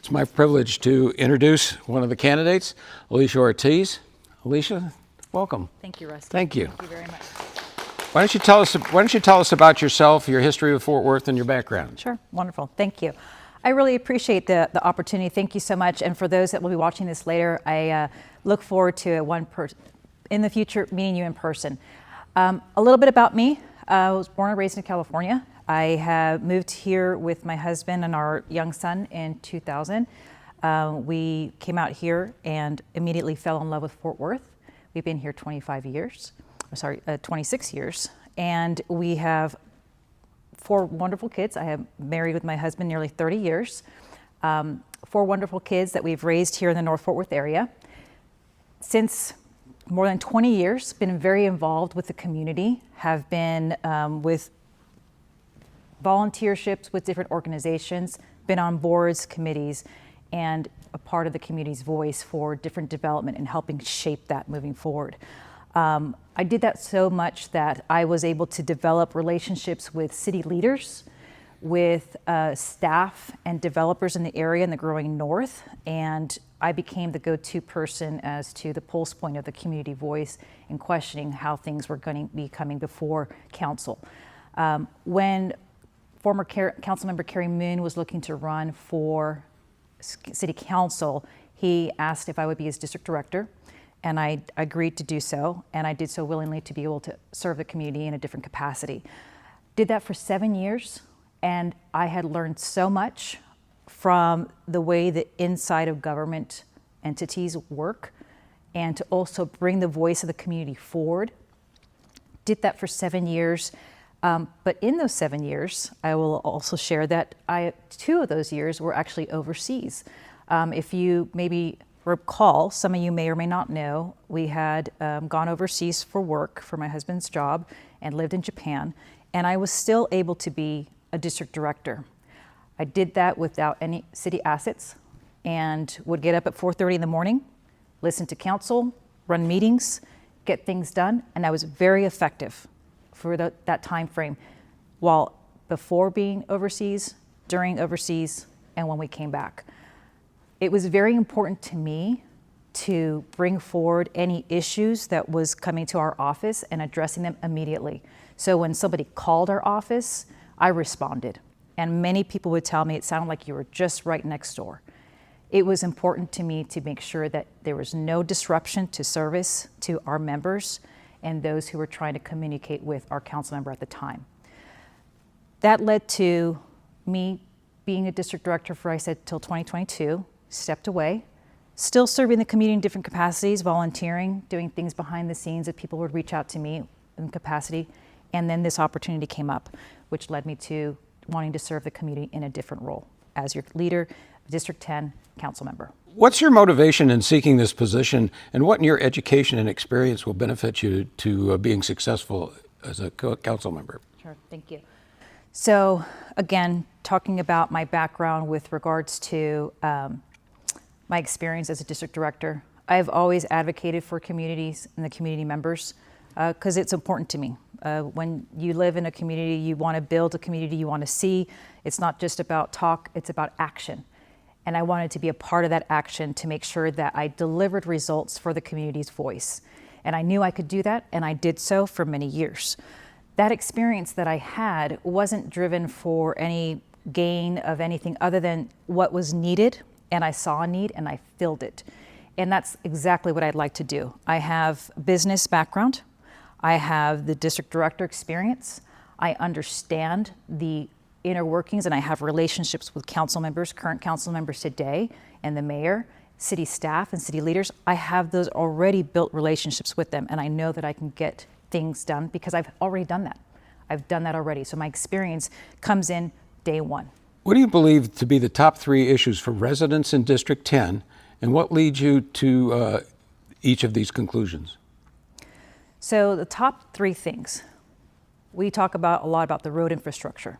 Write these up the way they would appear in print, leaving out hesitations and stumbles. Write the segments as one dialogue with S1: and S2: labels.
S1: It's my privilege to introduce one of the candidates, Alicia Ortiz. Alicia, welcome.
S2: Thank you, Rusty.
S1: Thank you.
S2: Thank you very much.
S1: Why don't you tell us about yourself, your history with Fort Worth, and your background?
S2: Sure, wonderful. Thank you. I really appreciate the opportunity. Thank you so much. And for those that will be watching this later, I look forward to in the future meeting you in person. A little bit about me. I was born and raised in California. I have moved here with my husband and our young son in 2000. We came out here and immediately fell in love with Fort Worth. We've been here 26 years. And we have 4 wonderful kids. I have married with my husband nearly 30 years. 4 wonderful kids that we've raised here in the North Fort Worth area. Since more than 20 years, been very involved with the community, have been with volunteerships with different organizations, been on boards, committees, and a part of the community's voice for different development and helping shape that moving forward. I did that so much that I was able to develop relationships with city leaders, with staff and developers in the area in the growing north, and I became the go-to person as to the pulse point of the community voice in questioning how things were going to be coming before council. When former council member Kerry Moon was looking to run for city council, he asked if I would be his district director, and I agreed to do so, and I did so willingly to be able to serve the community in a different capacity. Did that for 7 years, and I had learned so much from the way the inside of government entities work, and to also bring the voice of the community forward. Did that for 7 years. But in those 7 years, I will also share that 2 of those years were actually overseas. If you maybe recall, some of you may or may not know, we had gone overseas for work for my husband's job and lived in Japan, and I was still able to be a district director. I did that without any city assets and would get up at 4:30 in the morning, listen to council, run meetings, get things done, and I was very effective for that time frame, while before being overseas, during overseas, and when we came back. It was very important to me to bring forward any issues that was coming to our office and addressing them immediately. So when somebody called our office, I responded. And many people would tell me it sounded like you were just right next door. It was important to me to make sure that there was no disruption to service to our members and those who were trying to communicate with our council member at the time. That led to me being a district director for, I said, till 2022, stepped away, still serving the community in different capacities, volunteering, doing things behind the scenes that people would reach out to me in capacity. And then this opportunity came up, which led me to wanting to serve the community in a different role as your leader, District 10 council member.
S1: What's your motivation in seeking this position, and what in your education and experience will benefit you to being successful as a council member?
S2: Sure, thank you. So again, talking about my background with regards to my experience as a district director, I've always advocated for communities and the community members because it's important to me. When you live in a community, you want to build a community you want to see. It's not just about talk, it's about action. And I wanted to be a part of that action to make sure that I delivered results for the community's voice. And I knew I could do that, and I did so for many years. That experience that I had wasn't driven for any gain of anything other than what was needed, and I saw a need and I filled it. And that's exactly what I'd like to do. I have business background. I have the district director experience. I understand the inner workings, and I have relationships with council members, current council members today, and the mayor, city staff, and city leaders. I have those already built relationships with them, and I know that I can get things done because I've already done that. I've done that already. So my experience comes in day one.
S1: What do you believe to be the top 3 issues for residents in District 10, and what leads you to each of these conclusions?
S2: So the top 3 things, we talk about a lot about the road infrastructure.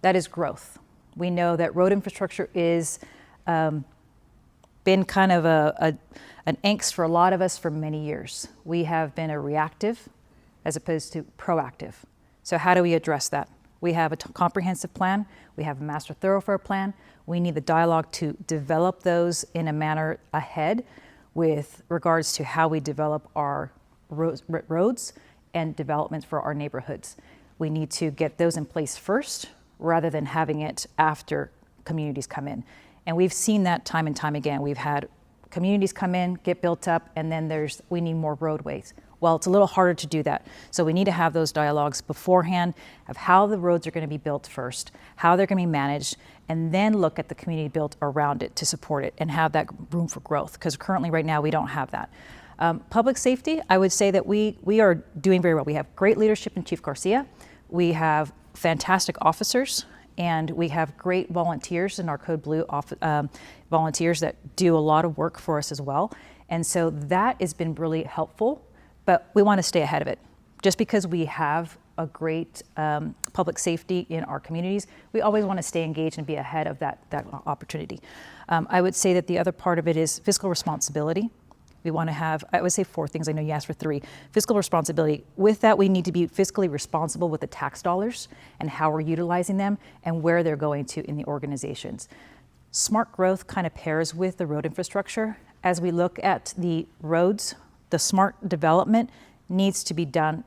S2: That is growth. We know that road infrastructure is been kind of an angst for a lot of us for many years. We have been a reactive as opposed to proactive. So how do we address that? We have a comprehensive plan. We have a master thoroughfare plan. We need the dialogue to develop those in a manner ahead with regards to how we develop our roads and developments for our neighborhoods. We need to get those in place first rather than having it after communities come in. And we've seen that time and time again. We've had communities come in, get built up, and then we need more roadways. Well, it's a little harder to do that. So we need to have those dialogues beforehand of how the roads are going to be built first, how they're going to be managed, and then look at the community built around it to support it and have that room for growth. Because currently, right now, we don't have that. Public safety, I would say that we are doing very well. We have great leadership in Chief Garcia. We have fantastic officers, and we have great volunteers in our Code Blue volunteers that do a lot of work for us as well. And so that has been really helpful. But we want to stay ahead of it. Just because we have a great public safety in our communities, we always want to stay engaged and be ahead of that opportunity. I would say that the other part of it is fiscal responsibility. We want to have, I would say 4 things. I know you asked for 3. Fiscal responsibility. With that, we need to be fiscally responsible with the tax dollars and how we're utilizing them and where they're going to in the organizations. Smart growth kind of pairs with the road infrastructure. As we look at the roads, the smart development needs to be done,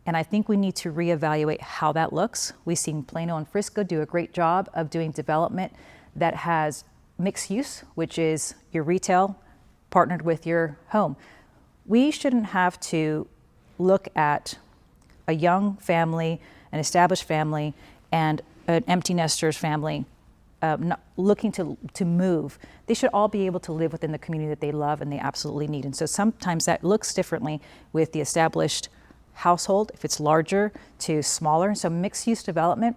S2: and I think we need to reevaluate how that looks. We've seen Plano and Frisco do a great job of doing development that has mixed use, which is your retail partnered with your home. We shouldn't have to look at a young family, an established family, and an empty nesters family not looking to move. They should all be able to live within the community that they love and they absolutely need. And so sometimes that looks differently with the established household, if it's larger to smaller. So mixed use development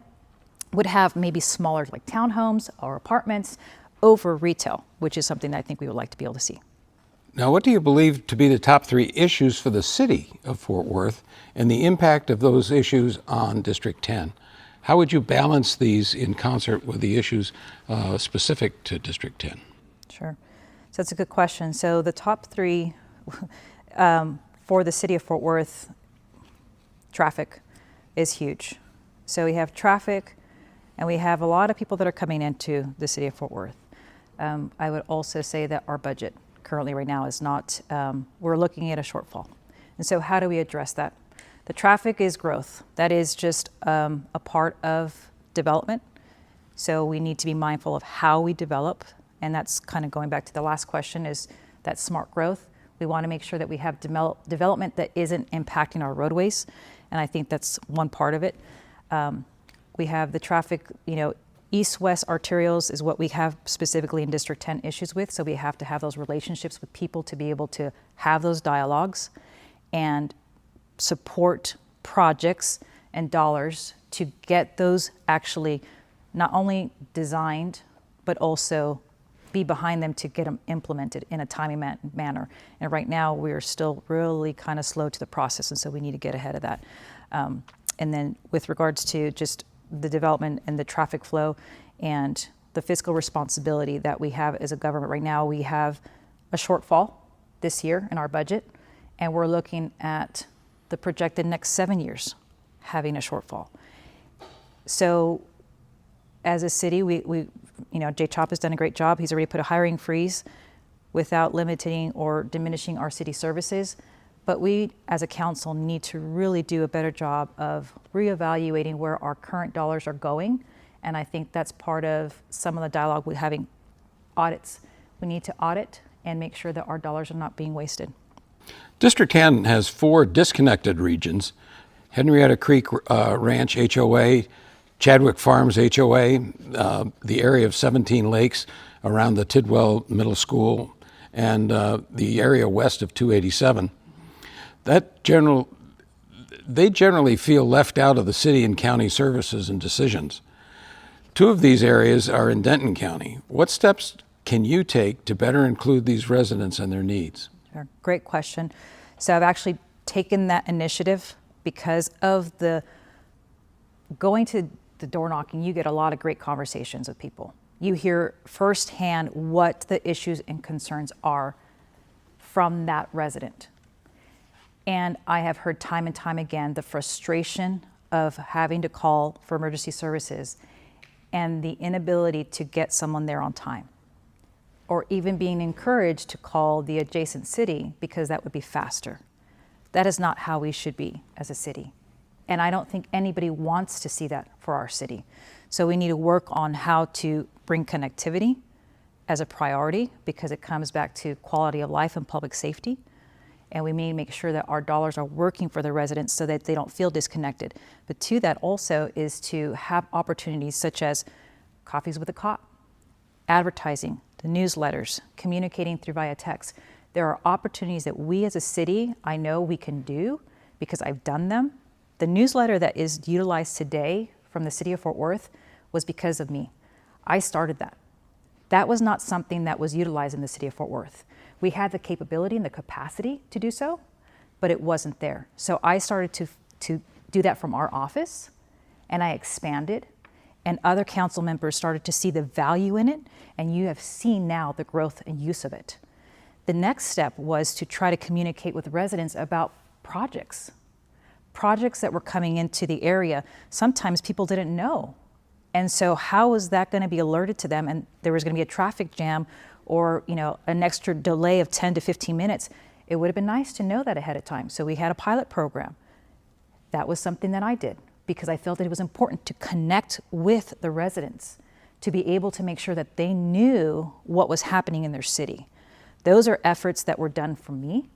S2: would have maybe smaller like townhomes or apartments over retail, which is something that I think we would like to be able to see.
S1: Now, what do you believe to be the top 3 issues for the city of Fort Worth and the impact of those issues on District 10? How would you balance these in concert with the issues specific to District 10?
S2: Sure. So that's a good question. So the top 3 for the city of Fort Worth, traffic is huge. So we have traffic, and we have a lot of people that are coming into the city of Fort Worth. I would also say that our budget currently right now is not, we're looking at a shortfall. And so how do we address that? The traffic is growth. That is just a part of development. So we need to be mindful of how we develop. And that's kind of going back to the last question, is that smart growth. We want to make sure that we have development that isn't impacting our roadways. And I think that's one part of it. We have the traffic, east-west arterials is what we have specifically in District 10 issues with. So we have to have those relationships with people to be able to have those dialogues and support projects and dollars to get those actually not only designed, but also be behind them to get them implemented in a timely manner. And right now we're still really kind of slow to the process, and so we need to get ahead of that. And then with regards to just the development and the traffic flow and the fiscal responsibility that we have as a government right now, we have a shortfall this year in our budget, and we're looking at the projected next 7 years having a shortfall. So as a city, we Jay Chop has done a great job. He's already put a hiring freeze without limiting or diminishing our city services. But we, as a council, need to really do a better job of reevaluating where our current dollars are going. And I think that's part of some of the dialogue with having audits. We need to audit and make sure that our dollars are not being wasted.
S1: District 10 has 4 disconnected regions: Henrietta Creek Ranch HOA, Chadwick Farms HOA, the area of 17 Lakes around the Tidwell Middle School, and the area west of 287. They generally feel left out of the city and county services and decisions. 2 of these areas are in Denton County. What steps can you take to better include these residents and their needs?
S2: Sure. Great question. So I've actually taken that initiative because of the going to the door knocking. You get a lot of great conversations with people. You hear firsthand what the issues and concerns are from that resident. And I have heard time and time again the frustration of having to call for emergency services and the inability to get someone there on time, or even being encouraged to call the adjacent city because that would be faster. That is not how we should be as a city. And I don't think anybody wants to see that for our city. So we need to work on how to bring connectivity as a priority, because it comes back to quality of life and public safety. And we need to make sure that our dollars are working for the residents so that they don't feel disconnected. But to that also is to have opportunities such as coffees with a cop, advertising, the newsletters, communicating through via text. There are opportunities that we as a city, I know we can do because I've done them. The newsletter that is utilized today from the city of Fort Worth was because of me. I started that. That was not something that was utilized in the city of Fort Worth. We had the capability and the capacity to do so, but it wasn't there. So I started to do that from our office, and I expanded, and other council members started to see the value in it, and you have seen now the growth and use of it. The next step was to try to communicate with residents about projects that were coming into the area. Sometimes people didn't know. And so how was that going to be alerted to them? And there was going to be a traffic jam or an extra delay of 10 to 15 minutes. It would have been nice to know that ahead of time. So we had a pilot program. That was something that I did because I felt that it was important to connect with the residents, to be able to make sure that they knew what was happening in their city. Those are efforts that were done for me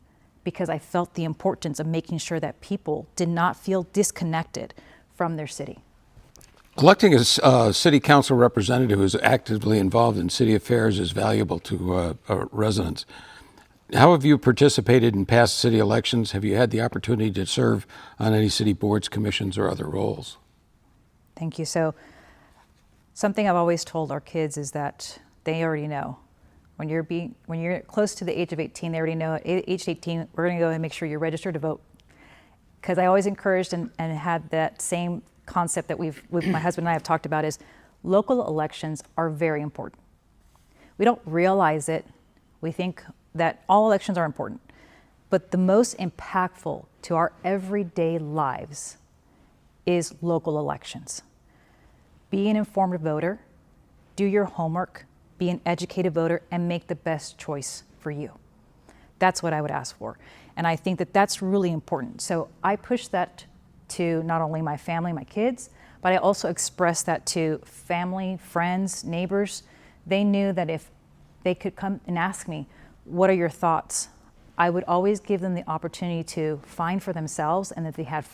S2: because I felt the importance of making sure that people did not feel disconnected from their city.
S1: Electing a city council representative who is actively involved in city affairs is valuable to residents. How have you participated in past city elections? Have you had the opportunity to serve on any city boards, commissions, or other roles?
S2: Thank you. So something I've always told our kids is that they already know. When you're close to the age of 18, they already know at age 18, we're going to go and make sure you're registered to vote. Because I always encouraged and had that same concept that my husband and I have talked about is local elections are very important. We don't realize it. We think that all elections are important. But the most impactful to our everyday lives is local elections. Be an informed voter, do your homework, be an educated voter, and make the best choice for you. That's what I would ask for. And I think that that's really important. So I push that to not only my family, my kids, but I also express that to family, friends, neighbors. They knew that if they could come and ask me, what are your thoughts? I would always give them the opportunity to find for themselves, and if they had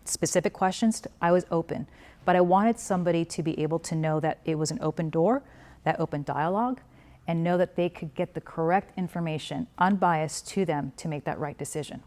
S2: specific questions, I was open. But I wanted somebody to be able to know that it was an open door, that open dialogue, and know that they could get the correct information, unbiased to them to make that right decision.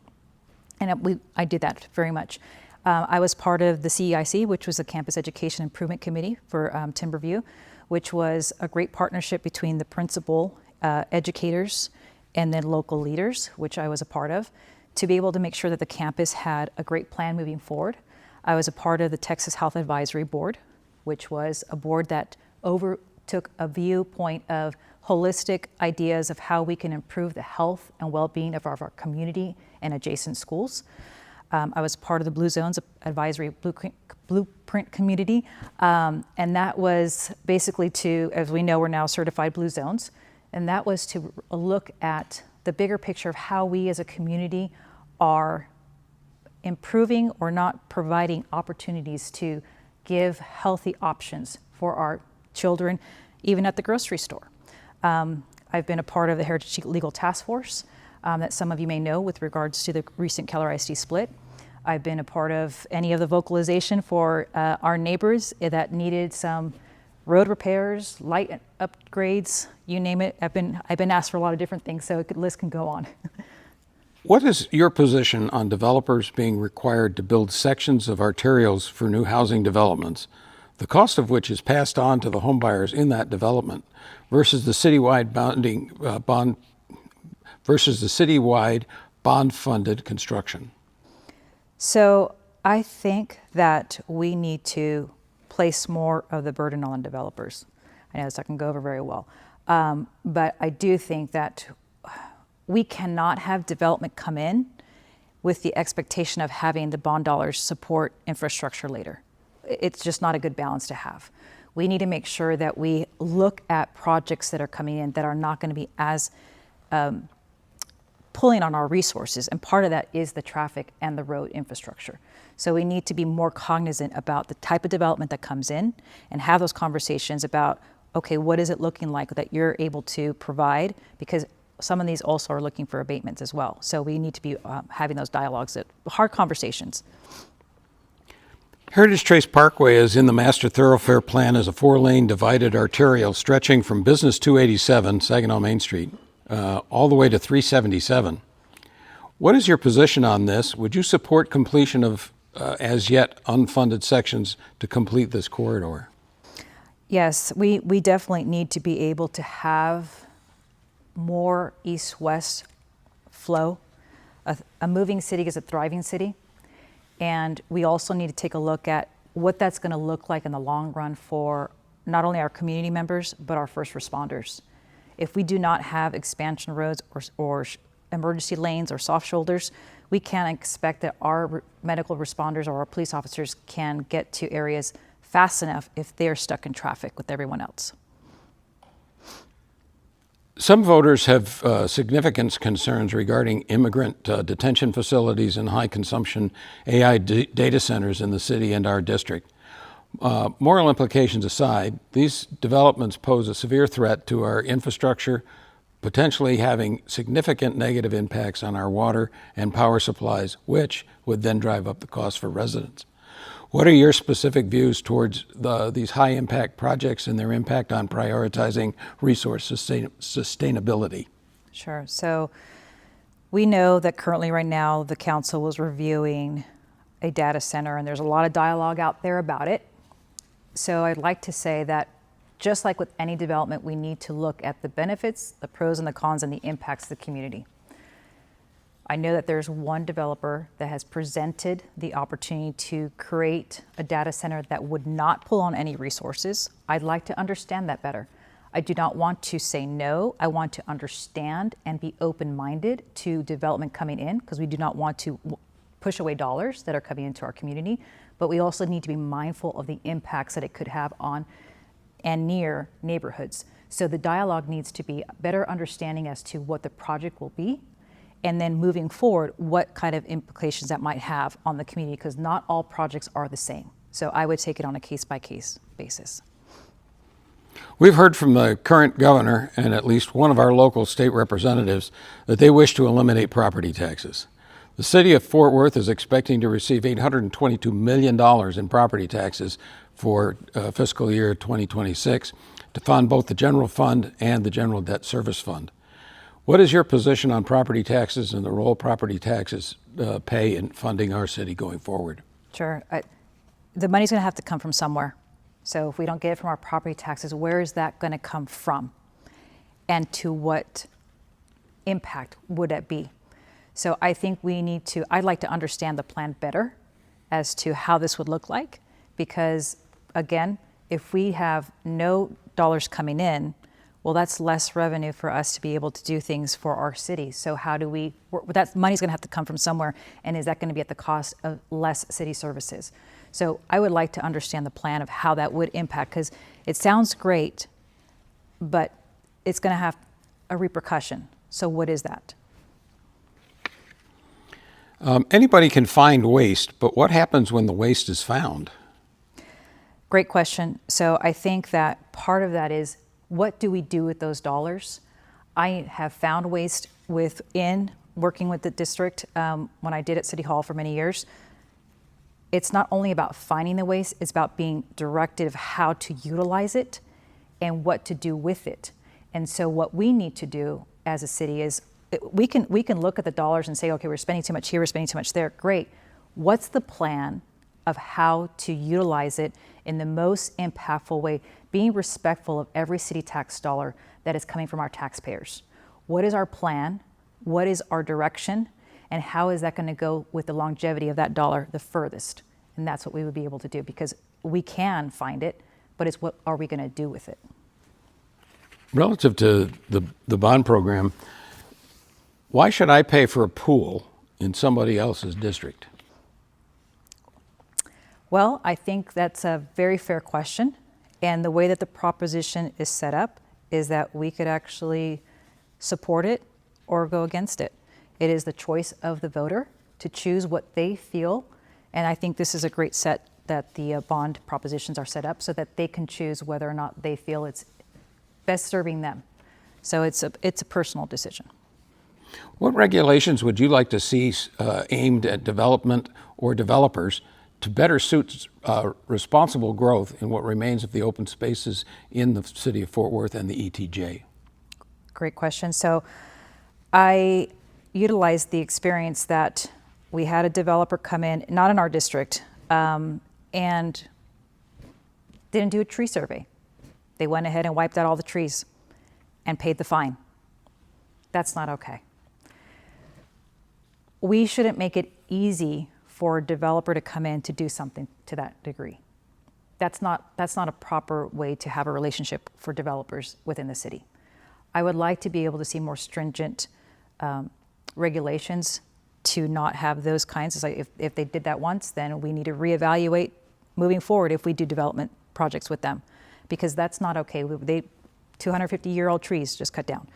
S2: And I did that very much. I was part of the CEIC, which was the Campus Education Improvement Committee for Timberview, which was a great partnership between the principal, educators, and then local leaders, which I was a part of, to be able to make sure that the campus had a great plan moving forward. I was a part of the Texas Health Advisory Board, which was a board that took a viewpoint of holistic ideas of how we can improve the health and well-being of our community and adjacent schools. I was part of the Blue Zones Advisory Blueprint Community, and that was basically to, as we know, we're now certified Blue Zones, and that was to look at the bigger picture of how we as a community are improving or not providing opportunities to give healthy options for our children, even at the grocery store. I've been a part of the Heritage Legal Task Force that some of you may know with regards to the recent Keller ISD split. I've been a part of any of the vocalization for our neighbors that needed some road repairs, light upgrades, you name it. I've been asked for a lot of different things, so the list can go on.
S1: What is your position on developers being required to build sections of arterials for new housing developments, the cost of which is passed on to the homebuyers in that development, versus the citywide bond-funded construction?
S2: So I think that we need to place more of the burden on developers. I know this I can go over very well, but I do think that we cannot have development come in with the expectation of having the bond dollars support infrastructure later. It's just not a good balance to have. We need to make sure that we look at projects that are coming in that are not going to be as pulling on our resources, and part of that is the traffic and the road infrastructure. So we need to be more cognizant about the type of development that comes in and have those conversations about, okay, what is it looking like that you're able to provide? Because some of these also are looking for abatements as well. So we need to be having those dialogues, hard conversations.
S1: Heritage Trace Parkway is in the master thoroughfare plan as a 4-lane divided arterial stretching from Business 287, Saginaw Main Street, all the way to 377. What is your position on this? Would you support completion of as yet unfunded sections to complete this corridor?
S2: Yes, we definitely need to be able to have more east-west flow. A moving city is a thriving city. And we also need to take a look at what that's going to look like in the long run for not only our community members, but our first responders. If we do not have expansion roads or emergency lanes or soft shoulders, we can't expect that our medical responders or our police officers can get to areas fast enough if they're stuck in traffic with everyone else.
S1: Some voters have significant concerns regarding immigrant detention facilities and high consumption AI data centers in the city and our district. Moral implications aside, these developments pose a severe threat to our infrastructure, potentially having significant negative impacts on our water and power supplies, which would then drive up the cost for residents. What are your specific views towards these high-impact projects and their impact on prioritizing resource sustainability?
S2: Sure. So we know that currently right now the council is reviewing a data center, and there's a lot of dialogue out there about it. So I'd like to say that just like with any development, we need to look at the benefits, the pros and the cons, and the impacts to the community. I know that there's one developer that has presented the opportunity to create a data center that would not pull on any resources. I'd like to understand that better. I do not want to say no. I want to understand and be open-minded to development coming in, because we do not want to push away dollars that are coming into our community, but we also need to be mindful of the impacts that it could have on and near neighborhoods. So the dialogue needs to be a better understanding as to what the project will be, and then moving forward, what kind of implications that might have on the community, because not all projects are the same. So I would take it on a case-by-case basis.
S1: We've heard from the current governor and at least one of our local state representatives that they wish to eliminate property taxes. The city of Fort Worth is expecting to receive $822 million in property taxes for fiscal year 2026 to fund both the general fund and the general debt service fund. What is your position on property taxes and the role property taxes pay in funding our city going forward?
S2: Sure. The money's going to have to come from somewhere. So if we don't get it from our property taxes, where is that going to come from? And to what impact would it be? So I think I'd like to understand the plan better as to how this would look like, because again, if we have no dollars coming in, well, that's less revenue for us to be able to do things for our city. So that money's going to have to come from somewhere, and is that going to be at the cost of less city services? So I would like to understand the plan of how that would impact, because it sounds great, but it's going to have a repercussion. So what is that?
S1: Anybody can find waste, but what happens when the waste is found?
S2: Great question. So I think that part of that is, what do we do with those dollars? I have found waste within working with the district when I did at City Hall for many years. It's not only about finding the waste, it's about being directed of how to utilize it and what to do with it. And so what we need to do as a city is, we can look at the dollars and say, okay, we're spending too much here, we're spending too much there. Great. What's the plan of how to utilize it in the most impactful way, being respectful of every city tax dollar that is coming from our taxpayers? What is our plan? What is our direction? And how is that going to go with the longevity of that dollar the furthest? And that's what we would be able to do, because we can find it, but it's what are we going to do with it?
S1: Relative to the bond program, why should I pay for a pool in somebody else's district?
S2: Well, I think that's a very fair question. And the way that the proposition is set up is that we could actually support it or go against it. It is the choice of the voter to choose what they feel. And I think this is a great set that the bond propositions are set up so that they can choose whether or not they feel it's best serving them. So it's a personal decision.
S1: What regulations would you like to see aimed at development or developers to better suit responsible growth in what remains of the open spaces in the city of Fort Worth and the ETJ?
S2: Great question. So I utilized the experience that we had a developer come in, not in our district, and didn't do a tree survey. They went ahead and wiped out all the trees and paid the fine. That's not okay. We shouldn't make it easy for a developer to come in to do something to that degree. That's not a proper way to have a relationship for developers within the city. I would like to be able to see more stringent regulations to not have those kinds. It's like if they did that once, then we need to reevaluate moving forward if we do development projects with them, because that's not okay. They 250-year-old trees just cut down.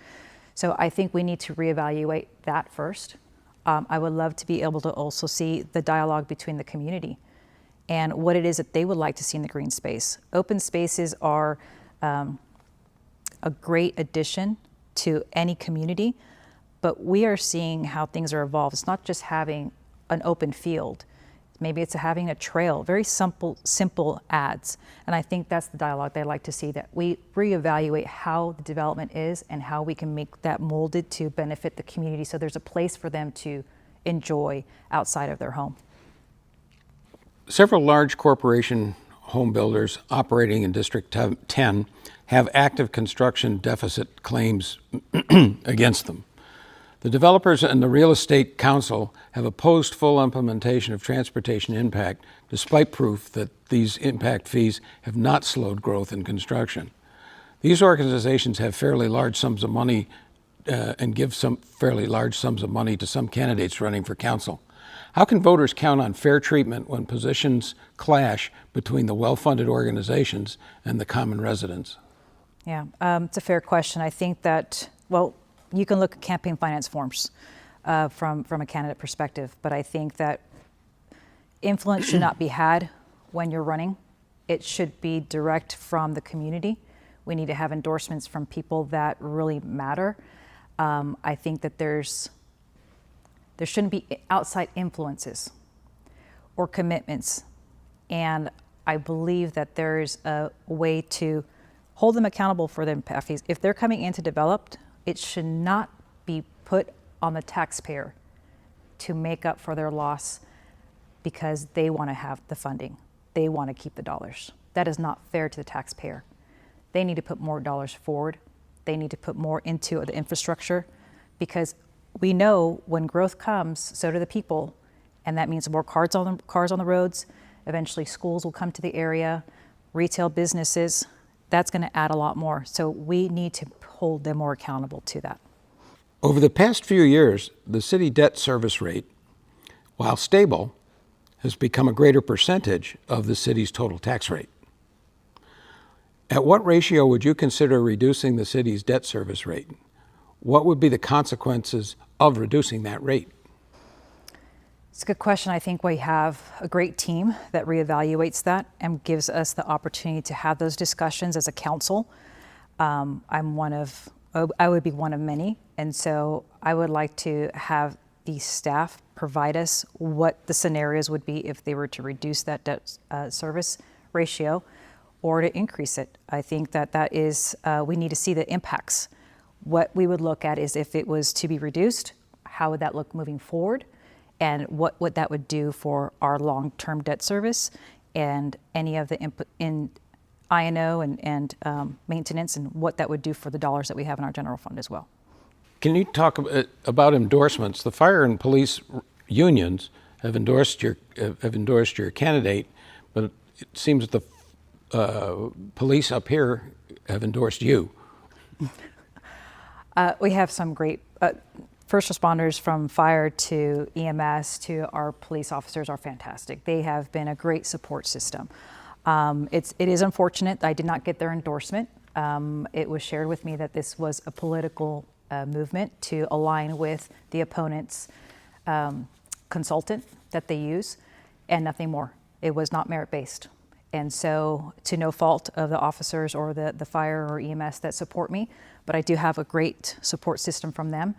S2: So I think we need to reevaluate that first. I would love to be able to also see the dialogue between the community and what it is that they would like to see in the green space. Open spaces are a great addition to any community, but we are seeing how things are evolved. It's not just having an open field. Maybe it's having a trail, very simple ads. And I think that's the dialogue they'd like to see, that we reevaluate how the development is and how we can make that molded to benefit the community so there's a place for them to enjoy outside of their home.
S1: Several large corporation home builders operating in District 10 have active construction deficit claims against them. The developers and the Real Estate Council have opposed full implementation of transportation impact, despite proof that these impact fees have not slowed growth in construction. These organizations have fairly large sums of money and give some fairly large sums of money to some candidates running for council. How can voters count on fair treatment when positions clash between the well-funded organizations and the common residents?
S2: Yeah, it's a fair question. I think that, well, you can look at campaign finance forms from a candidate perspective, but I think that influence should not be had when you're running. It should be direct from the community. We need to have endorsements from people that really matter. I think that there shouldn't be outside influences or commitments. And I believe that there's a way to hold them accountable for their impact fees. If they're coming in to develop, it should not be put on the taxpayer to make up for their loss because they want to have the funding. They want to keep the dollars. That is not fair to the taxpayer. They need to put more dollars forward. They need to put more into the infrastructure, because we know when growth comes, so do the people, and that means more cars on the roads. Eventually schools will come to the area, retail businesses. That's going to add a lot more. So we need to hold them more accountable to that.
S1: Over the past few years, the city debt service rate, while stable, has become a greater percentage of the city's total tax rate. At what ratio would you consider reducing the city's debt service rate? What would be the consequences of reducing that rate?
S2: It's a good question. I think we have a great team that reevaluates that and gives us the opportunity to have those discussions as a council. I would be one of many, and so I would like to have the staff provide us what the scenarios would be if they were to reduce that debt service ratio or to increase it. I think that is, we need to see the impacts. What we would look at is if it was to be reduced, how would that look moving forward? And what that would do for our long-term debt service and any of the input in I&O and maintenance, and what that would do for the dollars that we have in our general fund as well.
S1: Can you talk about endorsements? The fire and police unions have endorsed your candidate, but it seems that the police up here have endorsed you.
S2: We have some great. first responders from fire to EMS to our police officers are fantastic. They have been a great support system. It is unfortunate that I did not get their endorsement. It was shared with me that this was a political movement to align with the opponent's consultant that they use, and nothing more. It was not merit-based. And so, to no fault of the officers or the fire or EMS that support me, but I do have a great support system from them.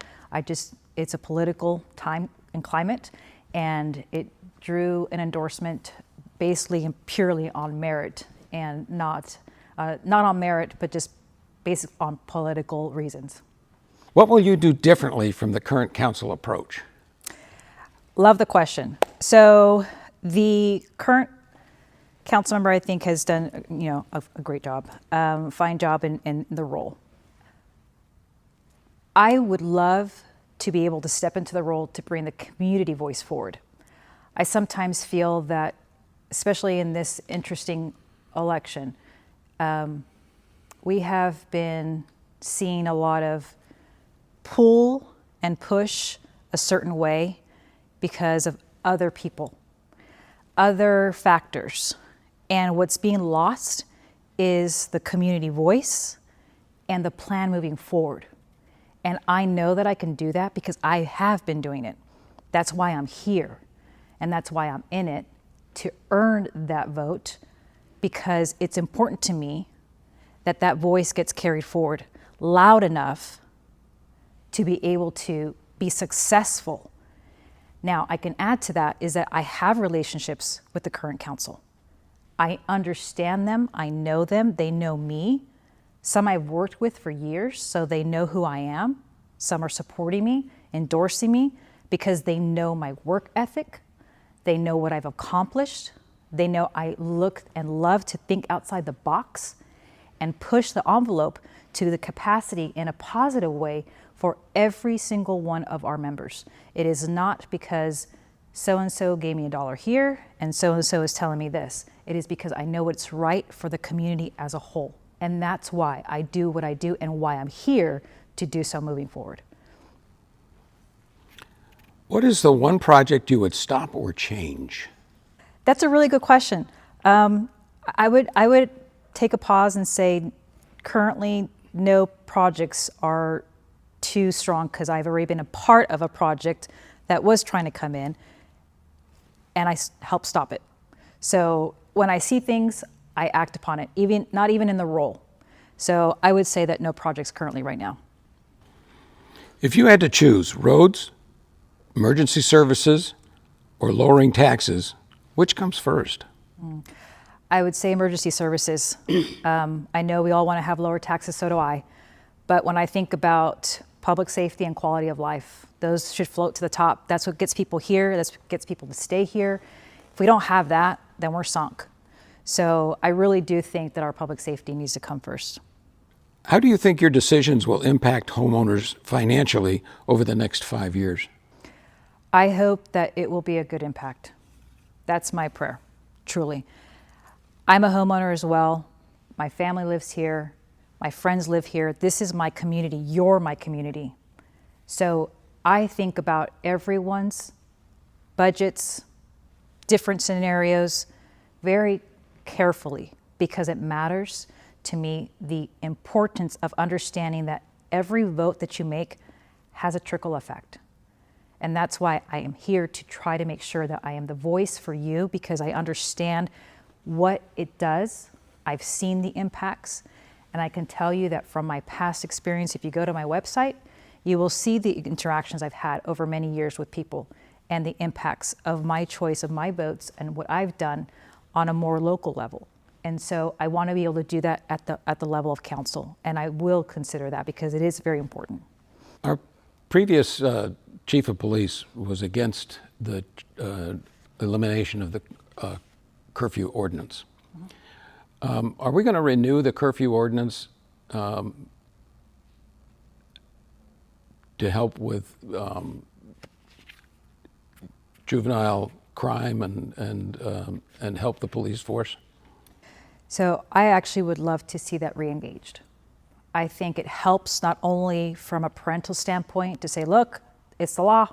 S2: It's a political time and climate, and it drew an endorsement basically and purely on merit, and not on merit, but just based on political reasons.
S1: What will you do differently from the current council approach?
S2: Love the question. So the current council member, I think, has done a great job, fine job in the role. I would love to be able to step into the role to bring the community voice forward. I sometimes feel that, especially in this interesting election, we have been seeing a lot of pull and push a certain way because of other people, other factors. And what's being lost is the community voice and the plan moving forward. And I know that I can do that because I have been doing it. That's why I'm here. And that's why I'm in it, to earn that vote, because it's important to me that that voice gets carried forward loud enough to be able to be successful. Now, I can add to that is that I have relationships with the current council. I understand them, I know them, they know me. Some I've worked with for years, so they know who I am. Some are supporting me, endorsing me, because they know my work ethic. They know what I've accomplished. They know I look and love to think outside the box and push the envelope to the capacity in a positive way for every single one of our members. It is not because so-and-so gave me $1 here and so-and-so is telling me this. It is because I know what's right for the community as a whole. And that's why I do what I do and why I'm here to do so moving forward.
S1: What is the one project you would stop or change?
S2: That's a really good question. I would take a pause and say currently no projects are too strong because I've already been a part of a project that was trying to come in and I helped stop it. So when I see things, I act upon it, not even in the role. So I would say that no projects currently right now.
S1: If you had to choose roads, emergency services, or lowering taxes, which comes first?
S2: I would say emergency services. I know we all want to have lower taxes, so do I. But when I think about public safety and quality of life, those should float to the top. That's what gets people here. That's what gets people to stay here. If we don't have that, then we're sunk. So I really do think that our public safety needs to come first.
S1: How do you think your decisions will impact homeowners financially over the next 5 years?
S2: I hope that it will be a good impact. That's my prayer, truly. I'm a homeowner as well. My family lives here. My friends live here. This is my community. You're my community. So I think about everyone's budgets, different scenarios, very carefully, because it matters to me the importance of understanding that every vote that you make has a trickle effect. And that's why I am here to try to make sure that I am the voice for you, because I understand what it does. I've seen the impacts, and I can tell you that from my past experience, if you go to my website, you will see the interactions I've had over many years with people and the impacts of my choice of my votes and what I've done on a more local level. And so I want to be able to do that at the level of council, and I will consider that because it is very important.
S1: Our previous chief of police was against the elimination of the curfew ordinance. Are we going to renew the curfew ordinance to help with juvenile crime and help the police force?
S2: So I actually would love to see that re-engaged. I think it helps not only from a parental standpoint to say, look, it's the law.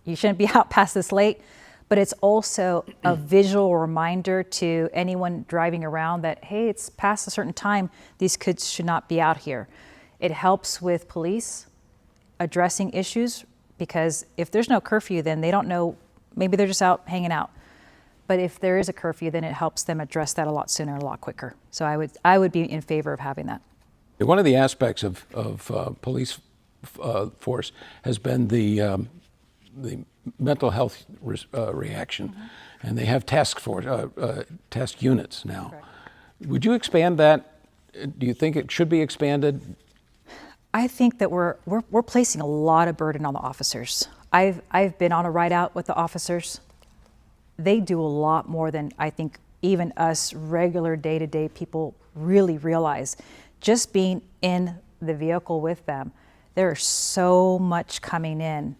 S2: You shouldn't be out past this late. But it's also a visual reminder to anyone driving around that, hey, it's past a certain time, these kids should not be out here. It helps with police addressing issues, because if there's no curfew, then they don't know, maybe they're just out hanging out. But if there is a curfew, then it helps them address that a lot sooner, a lot quicker. So I would be in favor of having that.
S1: One of the aspects of police force has been the mental health reaction, and they have task units now.
S2: Correct.
S1: Would you expand that? Do you think it should be expanded?
S2: I think that we're placing a lot of burden on the officers. I've been on a ride out with the officers. They do a lot more than I think even us regular day-to-day people really realize. Just being in the vehicle with them, there's so much coming in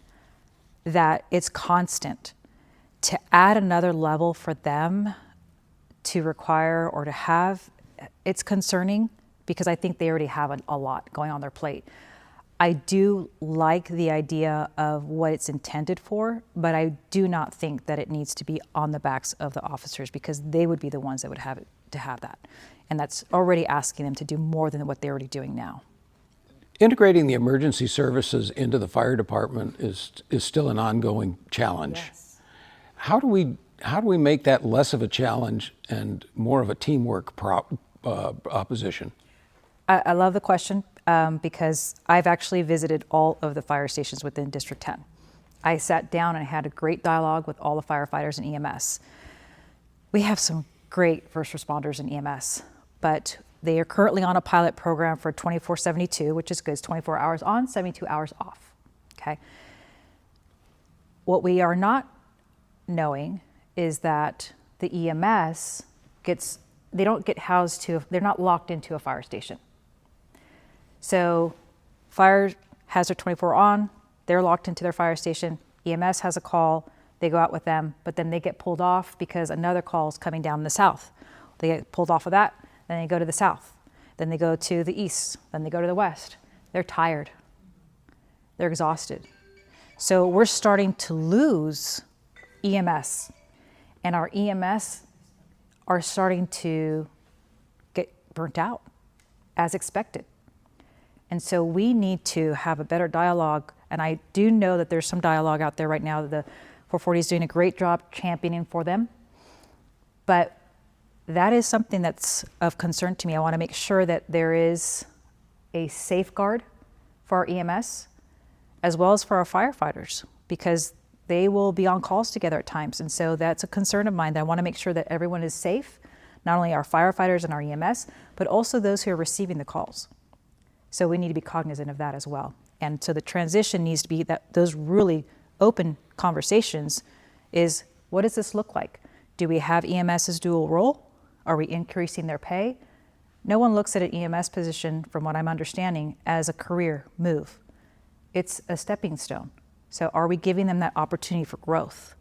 S2: that it's constant. To add another level for them to require or to have, it's concerning, because I think they already have a lot going on their plate. I do like the idea of what it's intended for, but I do not think that it needs to be on the backs of the officers, because they would be the ones that would have to have that. And that's already asking them to do more than what they're already doing now.
S1: Integrating the emergency services into the fire department is still an ongoing challenge.
S2: Yes.
S1: How do we make that less of a challenge and more of a teamwork opposition?
S2: I love the question, because I've actually visited all of the fire stations within District 10. I sat down and had a great dialogue with all the firefighters and EMS. We have some great first responders in EMS, but they are currently on a pilot program for 24/72, which is good. It's 24 hours on, 72 hours off. Okay. What we are not knowing is that the EMS they don't get housed they're not locked into a fire station. So fire has their 24 on, they're locked into their fire station. EMS has a call, they go out with them, but then they get pulled off because another call is coming down the south. They get pulled off of that, then they go to the south, then they go to the east, then they go to the west. They're tired, they're exhausted. So we're starting to lose EMS, and our EMS are starting to get burnt out as expected. And so we need to have a better dialogue, and I do know that there's some dialogue out there right now that the 440 is doing a great job championing for them, but that is something that's of concern to me. I want to make sure that there is a safeguard for our EMS as well as for our firefighters, because they will be on calls together at times. And so that's a concern of mine, that I want to make sure that everyone is safe, not only our firefighters and our EMS, but also those who are receiving the calls. So we need to be cognizant of that as well. And so the transition needs to be that those really open conversations is, what does this look like? Do we have EMS's dual role? Are we increasing their pay? No one looks at an EMS position, from what I'm understanding, as a career move. It's a stepping stone. So are we giving them that opportunity for growth?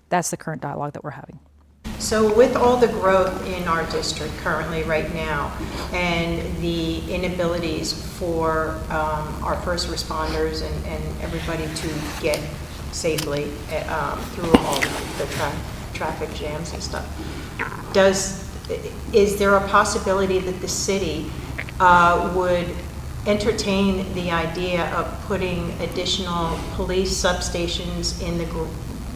S2: That's the current dialogue that we're having.
S3: So with all the growth in our district currently right now, and the inabilities for our first responders and everybody to get safely through all the traffic jams and stuff, is there a possibility that the city would entertain the idea of putting additional police substations in the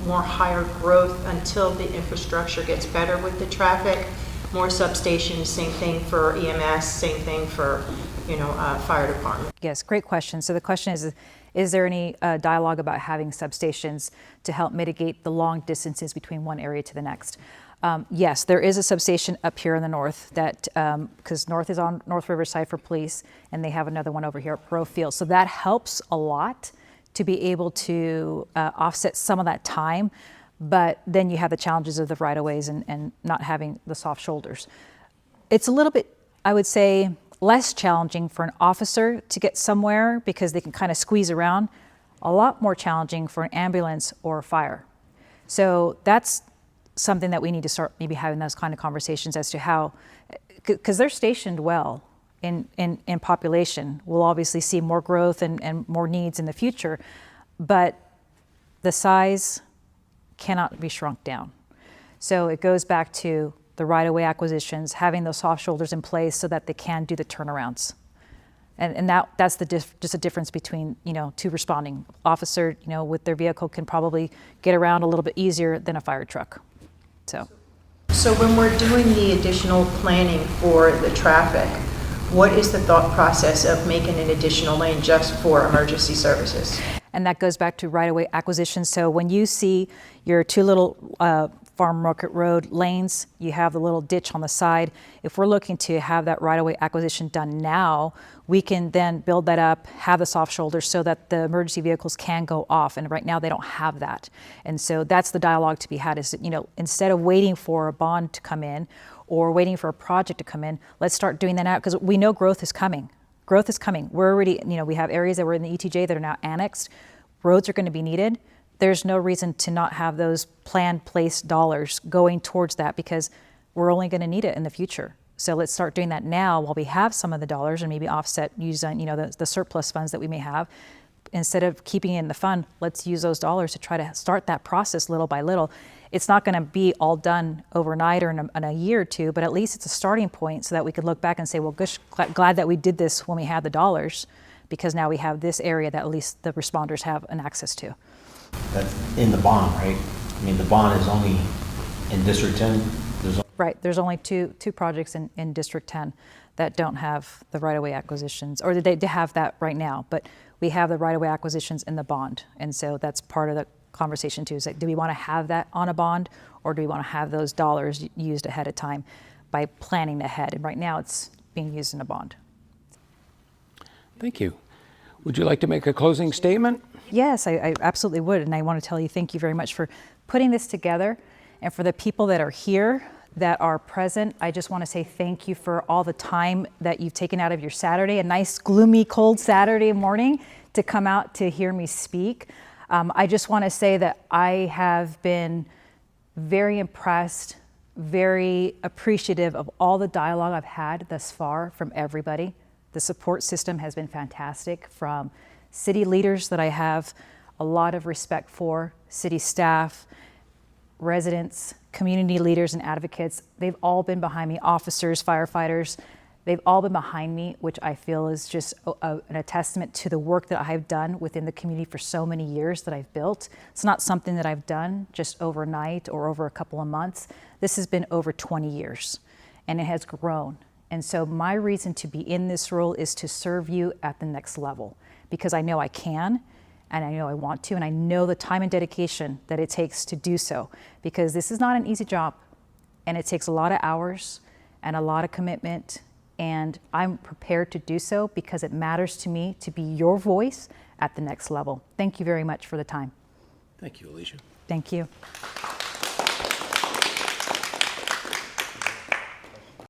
S3: more higher growth until the infrastructure gets better with the traffic? More substations, same thing for EMS, same thing for fire department.
S2: Yes, great question. So the question is there any dialogue about having substations to help mitigate the long distances between one area to the next? Yes, there is a substation up here in the north that, because North is on North Riverside for police, and they have another one over here at Pro Field. So that helps a lot to be able to offset some of that time, but then you have the challenges of the right-of-ways and not having the soft shoulders. It's a little bit, I would say, less challenging for an officer to get somewhere because they can kind of squeeze around. A lot more challenging for an ambulance or a fire. So that's something that we need to start maybe having those kind of conversations as to how, because they're stationed well in population. We'll obviously see more growth and more needs in the future, but the size cannot be shrunk down. So it goes back to the right-of-way acquisitions, having those soft shoulders in place so that they can do the turnarounds. And that's just a difference between, two responding. Officer, with their vehicle can probably get around a little bit easier than a fire truck.
S3: So when we're doing the additional planning for the traffic, what is the thought process of making an additional lane just for emergency services?
S2: And that goes back to right-of-way acquisition. So when you see your two little Farm Market Road lanes, you have the little ditch on the side. If we're looking to have that right-of-way acquisition done now, we can then build that up, have the soft shoulders so that the emergency vehicles can go off. And right now they don't have that. And so that's the dialogue to be had is, instead of waiting for a bond to come in or waiting for a project to come in, let's start doing that now because we know growth is coming. Growth is coming. We're already, we have areas that were in the ETJ that are now annexed. Roads are going to be needed. There's no reason to not have those planned place dollars going towards that because we're only going to need it in the future. So let's start doing that now while we have some of the dollars and maybe offset using, the surplus funds that we may have. Instead of keeping it in the fund, let's use those dollars to try to start that process little by little. It's not going to be all done overnight or in a year or two, but at least it's a starting point so that we could look back and say, well, gosh, glad that we did this when we had the dollars because now we have this area that at least the responders have an access to.
S4: That's in the bond, right? I mean, the bond is only in District 10.
S2: Right. There's only two projects in District 10 that don't have the right-of-way acquisitions, or they have that right now, but we have the right-of-way acquisitions in the bond. And so that's part of the conversation too, is that do we want to have that on a bond or do we want to have those dollars used ahead of time by planning ahead? And right now it's being used in a bond.
S1: Thank you. Would you like to make a closing statement?
S2: Yes, I absolutely would. And I want to tell you thank you very much for putting this together. And for the people that are here, that are present, I just want to say thank you for all the time that you've taken out of your Saturday, a nice, gloomy, cold Saturday morning to come out to hear me speak. I just want to say that I have been very impressed, very appreciative of all the dialogue I've had thus far from everybody. The support system has been fantastic from city leaders that I have a lot of respect for, city staff, residents, community leaders and advocates. They've all been behind me, officers, firefighters. They've all been behind me, which I feel is just a testament to the work that I've done within the community for so many years that I've built. It's not something that I've done just overnight or over a couple of months. This has been over 20 years and it has grown. And so my reason to be in this role is to serve you at the next level because I know I can and I know I want to and I know the time and dedication that it takes to do so because this is not an easy job and it takes a lot of hours and a lot of commitment and I'm prepared to do so because it matters to me to be your voice at the next level. Thank you very much for the time.
S1: Thank you, Alicia.
S2: Thank you.